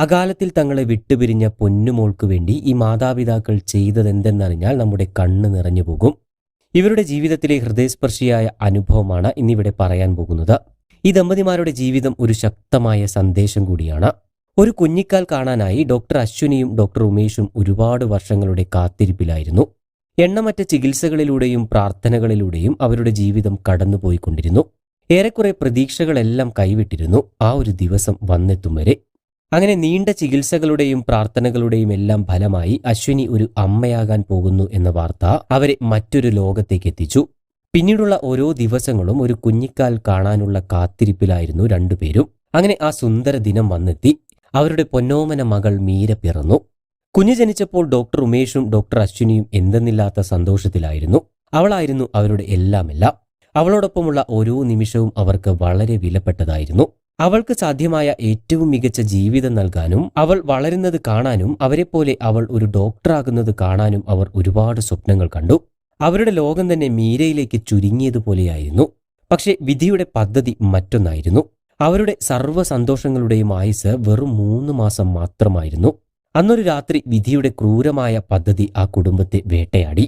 അകാലത്തിൽ തങ്ങളെ വിട്ടുപിരിഞ്ഞ പൊന്നുമോൾക്ക് വേണ്ടി ഈ മാതാപിതാക്കൾ ചെയ്തതെന്തെന്നറിഞ്ഞാൽ നമ്മുടെ കണ്ണ് നിറഞ്ഞു പോകും. ഇവരുടെ ജീവിതത്തിലെ ഹൃദയസ്പർശിയായ അനുഭവമാണ് ഇന്നിവിടെ പറയാൻ പോകുന്നത്. ഈ ദമ്പതിമാരുടെ ജീവിതം ഒരു ശക്തമായ സന്ദേശം കൂടിയാണ്. ഒരു കുഞ്ഞിക്കാൽ കാണാനായി ഡോക്ടർ അശ്വിനിയും ഡോക്ടർ ഉമേഷും ഒരുപാട് വർഷങ്ങളുടെ കാത്തിരിപ്പിലായിരുന്നു. എണ്ണമറ്റ ചികിത്സകളിലൂടെയും പ്രാർത്ഥനകളിലൂടെയും അവരുടെ ജീവിതം കടന്നുപോയിക്കൊണ്ടിരുന്നു. ഏറെക്കുറെ പ്രതീക്ഷകളെല്ലാം കൈവിട്ടിരുന്നു ആ ഒരു ദിവസം വന്നെത്തും വരെ. അങ്ങനെ നീണ്ട ചികിത്സകളുടെയും പ്രാർത്ഥനകളുടെയും എല്ലാം ഫലമായി അശ്വിനി ഒരു അമ്മയാകാൻ പോകുന്നു എന്ന വാർത്ത അവരെ മറ്റൊരു ലോകത്തേക്ക് എത്തിച്ചു. പിന്നീടുള്ള ഓരോ ദിവസങ്ങളും ഒരു കുഞ്ഞിക്കാൽ കാണാനുള്ള കാത്തിരിപ്പിലായിരുന്നു രണ്ടുപേരും. അങ്ങനെ ആ സുന്ദര ദിനം വന്നെത്തി. അവരുടെ പൊന്നോമന മകൾ മീര പിറന്നു. കുഞ്ഞ് ജനിച്ചപ്പോൾ ഡോക്ടർ ഉമേഷും ഡോക്ടർ അശ്വിനിയും എന്തെന്നില്ലാത്ത സന്തോഷത്തിലായിരുന്നു. അവളായിരുന്നു അവരുടെ എല്ലാമെല്ലാം. അവളോടൊപ്പമുള്ള ഓരോ നിമിഷവും അവർക്ക് വളരെ വിലപ്പെട്ടതായിരുന്നു. അവൾക്ക് സാധ്യമായ ഏറ്റവും മികച്ച ജീവിതം നൽകാനും അവൾ വളരുന്നത് കാണാനും അവരെപ്പോലെ അവൾ ഒരു ഡോക്ടറാകുന്നത് കാണാനും അവർ ഒരുപാട് സ്വപ്നങ്ങൾ കണ്ടു. അവരുടെ ലോകം തന്നെ മീരയിലേക്ക് ചുരുങ്ങിയതുപോലെയായിരുന്നു. പക്ഷേ വിധിയുടെ പദ്ധതി മറ്റൊന്നായിരുന്നു. അവരുടെ സർവ്വ സന്തോഷങ്ങളുടെയും ആയുസ് വെറും 3 മാസം മാത്രമായിരുന്നു. അന്നൊരു രാത്രി വിധിയുടെ ക്രൂരമായ പദ്ധതി ആ കുടുംബത്തെ വേട്ടയാടി.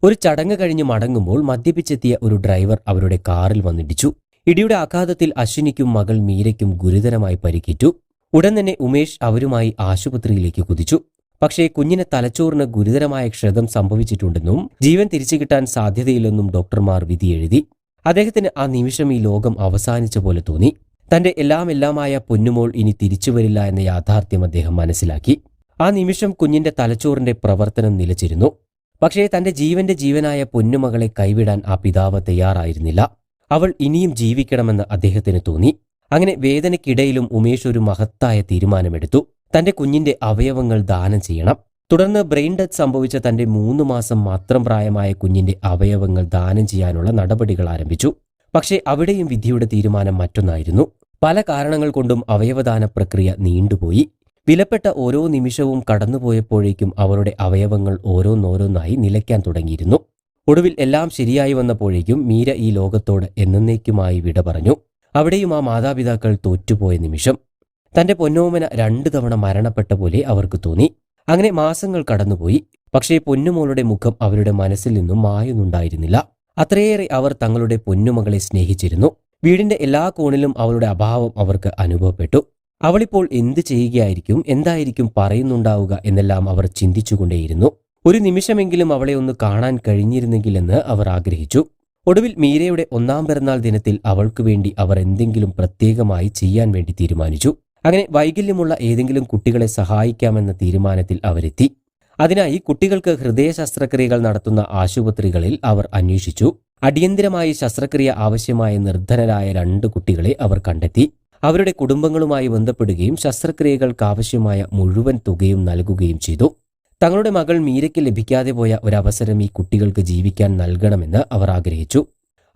ഒരു ചടങ്ങ് കഴിഞ്ഞ് മടങ്ങുമ്പോൾ മദ്യപിച്ചെത്തിയ ഒരു ഡ്രൈവർ അവരുടെ കാറിൽ വന്നിടിച്ചു. ഇടിയുടെ ആഘാതത്തിൽ അശ്വിനിക്കും മകൾ മീരയ്ക്കും ഗുരുതരമായി പരിക്കേറ്റു. ഉടൻ തന്നെ ഉമേഷ് അവരുമായി ആശുപത്രിയിലേക്ക് കുതിച്ചു. പക്ഷേ കുഞ്ഞിന് തലച്ചോറിന് ഗുരുതരമായ ക്ഷതം സംഭവിച്ചിട്ടുണ്ടെന്നും ജീവൻ തിരിച്ചു കിട്ടാൻ സാധ്യതയില്ലെന്നും ഡോക്ടർമാർ വിധി എഴുതി. അദ്ദേഹത്തിന് ആ നിമിഷം ഈ ലോകം അവസാനിച്ച പോലെ തോന്നി. തന്റെ എല്ലാമായ പൊന്നുമോൾ ഇനി തിരിച്ചുവരില്ല എന്ന യാഥാർത്ഥ്യം അദ്ദേഹം മനസ്സിലാക്കി. ആ നിമിഷം കുഞ്ഞിന്റെ തലച്ചോറിന്റെ പ്രവർത്തനം നിലച്ചിരുന്നു. പക്ഷേ തന്റെ ജീവനായ പൊന്നുമകളെ കൈവിടാൻ ആ പിതാവ് തയ്യാറായിരുന്നില്ല. അവൾ ഇനിയും ജീവിക്കണമെന്ന് അദ്ദേഹത്തിന് തോന്നി. അങ്ങനെ വേദനയ്ക്കിടയിലും ഉമേഷ് ഒരു മഹത്തായ തീരുമാനമെടുത്തു. തന്റെ കുഞ്ഞിന്റെ അവയവങ്ങൾ ദാനം ചെയ്യണം. തുടർന്ന് ബ്രെയിൻ ഡെത്ത് സംഭവിച്ച തന്റെ 3 മാസം മാത്രം പ്രായമായ കുഞ്ഞിന്റെ അവയവങ്ങൾ ദാനം ചെയ്യാനുള്ള നടപടികൾ ആരംഭിച്ചു. പക്ഷേ അവിടെയും വിധിയുടെ തീരുമാനം മറ്റൊന്നായിരുന്നു. പല കാരണങ്ങൾ കൊണ്ടും അവയവദാന പ്രക്രിയ നീണ്ടുപോയി. വിലപ്പെട്ട ഓരോ നിമിഷവും കടന്നുപോയപ്പോഴേക്കും അവരുടെ അവയവങ്ങൾ ഓരോന്നോരോന്നായി നിലയ്ക്കാൻ തുടങ്ങിയിരുന്നു. ഒടുവിൽ എല്ലാം ശരിയായി വന്നപ്പോഴേക്കും മീര ഈ ലോകത്തോട് എന്നേക്കുമായി വിട പറഞ്ഞു. അവിടെയും ആ മാതാപിതാക്കൾ തോറ്റുപോയ നിമിഷം. തന്റെ പൊന്നോമന 2 തവണ മരണപ്പെട്ട പോലെ അവർക്ക് തോന്നി. അങ്ങനെ മാസങ്ങൾ കടന്നുപോയി. പക്ഷേ പൊന്നുമോളുടെ മുഖം അവരുടെ മനസ്സിൽ നിന്നും മായുന്നുണ്ടായിരുന്നില്ല. അത്രയേറെ അവർ തങ്ങളുടെ പൊന്നുമകളെ സ്നേഹിച്ചിരുന്നു. വീടിന്റെ എല്ലാ കോണിലും അവളുടെ അഭാവം അവർക്ക് അനുഭവപ്പെട്ടു. അവളിപ്പോൾ എന്ത് ചെയ്യുകയായിരിക്കും, എന്തായിരിക്കും പറയുന്നുണ്ടാവുക എന്നെല്ലാം അവർ ചിന്തിച്ചുകൊണ്ടേയിരുന്നു. ഒരു നിമിഷമെങ്കിലും അവളെ ഒന്ന് കാണാൻ കഴിഞ്ഞിരുന്നെങ്കിലെന്ന് അവർ ആഗ്രഹിച്ചു. ഒടുവിൽ മീരയുടെ 1-ാം പിറന്നാൾ ദിനത്തിൽ അവൾക്ക് വേണ്ടി അവർ എന്തെങ്കിലും പ്രത്യേകമായി ചെയ്യാൻ വേണ്ടി തീരുമാനിച്ചു. അങ്ങനെ വൈകല്യമുള്ള ഏതെങ്കിലും കുട്ടികളെ സഹായിക്കാമെന്ന തീരുമാനത്തിൽ അവരെത്തി. അതിനായി കുട്ടികൾക്ക് ഹൃദയ ശസ്ത്രക്രിയകൾ നടത്തുന്ന ആശുപത്രികളിൽ അവർ അന്വേഷിച്ചു. അടിയന്തിരമായി ശസ്ത്രക്രിയ ആവശ്യമായ നിർധനരായ 2 കുട്ടികളെ അവർ കണ്ടെത്തി. അവരുടെ കുടുംബങ്ങളുമായി ബന്ധപ്പെടുകയും ശസ്ത്രക്രിയകൾക്കാവശ്യമായ മുഴുവൻ തുകയും നൽകുകയും ചെയ്തു. തങ്ങളുടെ മകൾ മീരയ്ക്ക് ലഭിക്കാതെ പോയ ഒരവസരം ഈ കുട്ടികൾക്ക് ജീവിക്കാൻ നൽകണമെന്ന് അവർ ആഗ്രഹിച്ചു.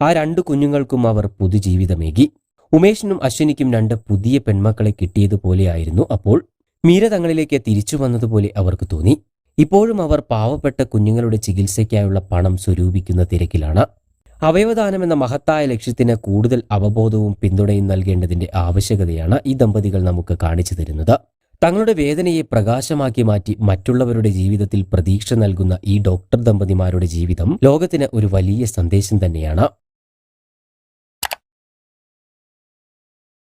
ആ 2 കുഞ്ഞുങ്ങൾക്കും അവർ പുതുജീവിതമേകി. ഉമേഷിനും അശ്വിനിക്കും 2 പുതിയ പെൺമക്കളെ കിട്ടിയതുപോലെയായിരുന്നു അപ്പോൾ. മീര തങ്ങളിലേക്ക് തിരിച്ചു വന്നതുപോലെ അവർക്ക് തോന്നി. ഇപ്പോഴും അവർ പാവപ്പെട്ട കുഞ്ഞുങ്ങളുടെ ചികിത്സയ്ക്കായുള്ള പണം സ്വരൂപിക്കുന്ന തിരക്കിലാണ്. അവയവദാനമെന്ന മഹത്തായ ലക്ഷ്യത്തിന് കൂടുതൽ അവബോധവും പിന്തുണയും നൽകേണ്ടതിന്റെ ആവശ്യകതയാണ് ഈ ദമ്പതികൾ നമുക്ക് കാണിച്ചു തരുന്നത്. തങ്ങളുടെ വേദനയെ പ്രകാശമാക്കി മാറ്റി മറ്റുള്ളവരുടെ ജീവിതത്തിൽ പ്രതീക്ഷ നൽകുന്ന ഈ ഡോക്ടർ ദമ്പതിമാരുടെ ജീവിതം ലോകത്തിന് ഒരു വലിയ സന്ദേശം തന്നെയാണ്.